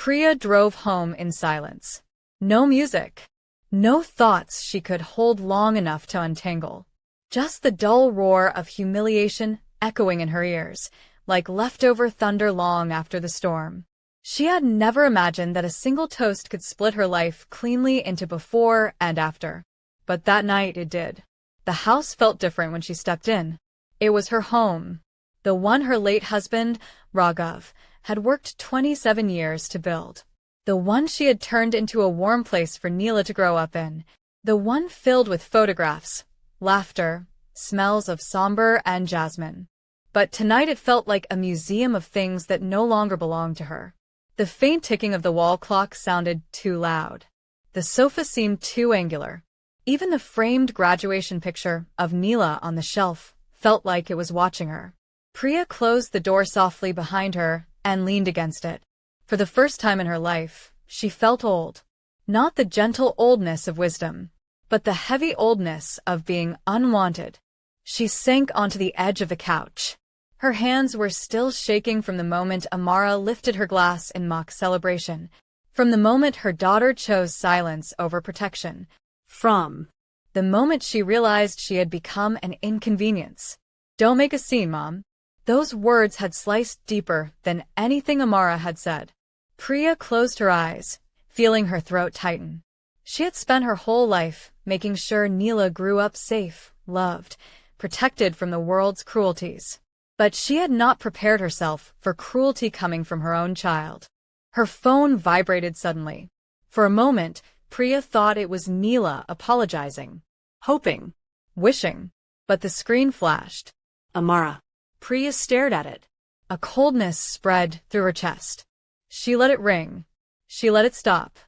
Priya drove home in silence. No music. No thoughts she could hold long enough to untangle. Just the dull roar of humiliation echoing in her ears, like leftover thunder long after the storm. She had never imagined that a single toast could split her life cleanly into before and after. But that night it did. The house felt different when she stepped in. It was her home. The one her late husband, Raghav, had worked 27 years to build. The one she had turned into a warm place for Neela to grow up in. The one filled with photographs, laughter, smells of sambar and jasmine. But tonight it felt like a museum of things that no longer belonged to her. The faint ticking of the wall clock sounded too loud. The sofa seemed too angular. Even the framed graduation picture of Neela on the shelf felt like it was watching her. Priya closed the door softly behind her and leaned against it. For the first time in her life, she felt old. Not the gentle oldness of wisdom, but the heavy oldness of being unwanted. She sank onto the edge of the couch. Her hands were still shaking from the moment Amara lifted her glass in mock celebration, from the moment her daughter chose silence over protection, from the moment she realized she had become an inconvenience. "Don't make a scene, Mom." Those words had sliced deeper than anything Amara had said. Priya closed her eyes, feeling her throat tighten. She had spent her whole life making sure Neela grew up safe, loved, protected from the world's cruelties. But she had not prepared herself for cruelty coming from her own child. Her phone vibrated suddenly. For a moment, Priya thought it was Neela apologizing, hoping, wishing. But the screen flashed. Amara. Priya stared at it. A coldness spread through her chest. She let it ring. She let it stop.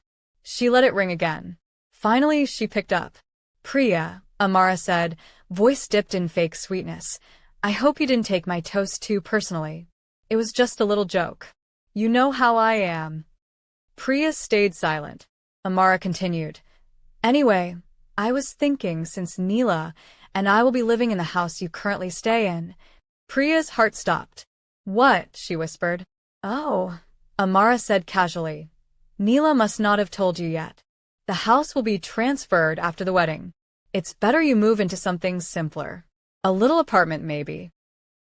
She let it ring again. Finally, she picked up. "Priya," Amara said, voice dipped in fake sweetness. "I hope you didn't take my toast too personally. It was just a little joke. You know how I am." Priya stayed silent. Amara continued. "Anyway, I was thinking since Neela and I will be living in the house you currently stay in." Priya's heart stopped. "What?" she whispered. "Oh," Amara said casually. "Neela must not have told you yet. The house will be transferred after the wedding. It's better you move into something simpler. A little apartment, maybe."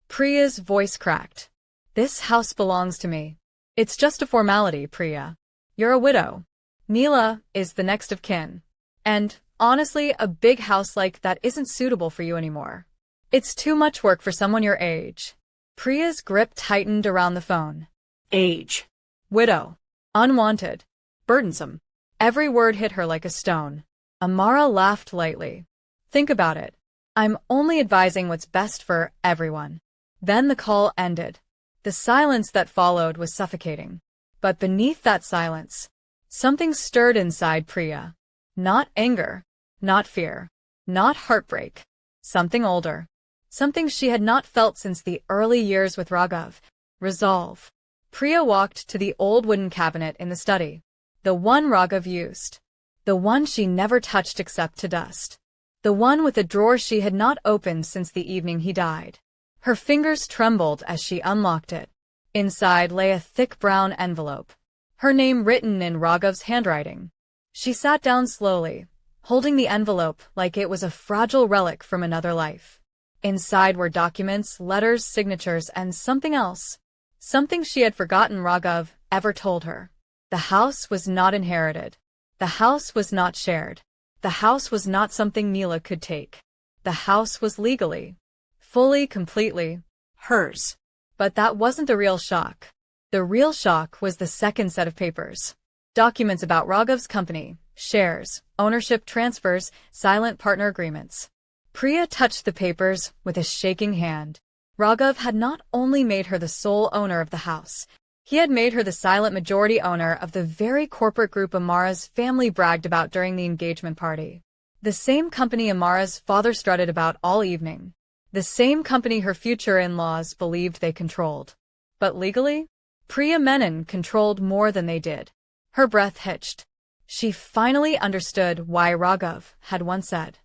Priya's voice cracked. "This house belongs to me. It's just a formality, Priya. You're a widow. Neela is the next of kin. And, honestly, a big house like that isn't suitable for you anymore. It's too much work for someone your age." Priya's grip tightened around the phone. Age. Widow. Unwanted. Burdensome. Every word hit her like a stone. Amara laughed lightly. "Think about it. I'm only advising what's best for everyone." Then the call ended. The silence that followed was suffocating. But beneath that silence, something stirred inside Priya. Not anger. Not fear. Not heartbreak. Something older. Something she had not felt since the early years with Raghav. Resolve. Priya walked to the old wooden cabinet in the study. The one Raghav used. The one she never touched except to dust. The one with a drawer she had not opened since the evening he died. Her fingers trembled as she unlocked it. Inside lay a thick brown envelope. Her name written in Raghav's handwriting. She sat down slowly, holding the envelope like it was a fragile relic from another life. Inside were documents, letters, signatures, and something else. Something she had forgotten Raghav ever told her. The house was not inherited. The house was not shared. The house was not something Neela could take. The house was legally, fully, completely, hers. But that wasn't the real shock. The real shock was the second set of papers. Documents about Raghav's company, shares, ownership transfers, silent partner agreements. Priya touched the papers with a shaking hand. Raghav had not only made her the sole owner of the house, he had made her the silent majority owner of the very corporate group Amara's family bragged about during the engagement party. The same company Amara's father strutted about all evening. The same company her future in-laws believed they controlled. But legally, Priya Menon controlled more than they did. Her breath hitched. She finally understood why Raghav had once said,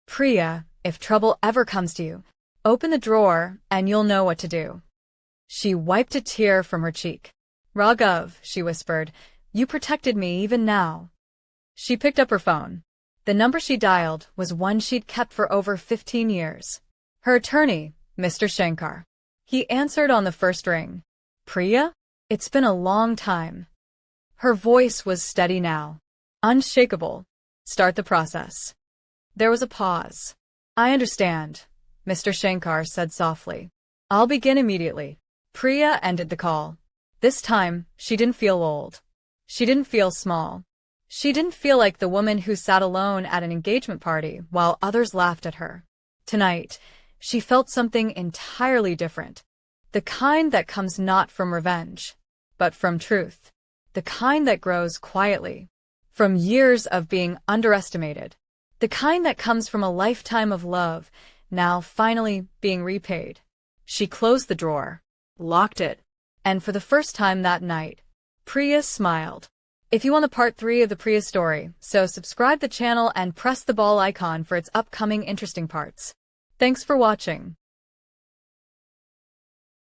"Priya, if trouble ever comes to you, open the drawer and you'll know what to do." She wiped a tear from her cheek. "Raghav," she whispered, You protected me even now. She picked up her phone. The number she dialed was one she'd kept for over 15 years. Her attorney, Mr. Shankar. He answered on the first ring. Priya? It's been a long time. Her voice was steady now. Unshakable. Start the process. There was a pause. I understand, Mr. Shankar said softly. I'll begin immediately. Priya ended the call. This time, she didn't feel old. She didn't feel small. She didn't feel like the woman who sat alone at an engagement party while others laughed at her. Tonight, she felt something entirely different. The kind that comes not from revenge, but from truth. The kind that grows quietly, from years of being underestimated. The kind that comes from a lifetime of love, now finally being repaid. She closed the drawer, locked it, and for the first time that night, Priya smiled. If you want the part 3 of the Priya story, so subscribe the channel and press the bell icon for its upcoming interesting parts. Thanks for watching.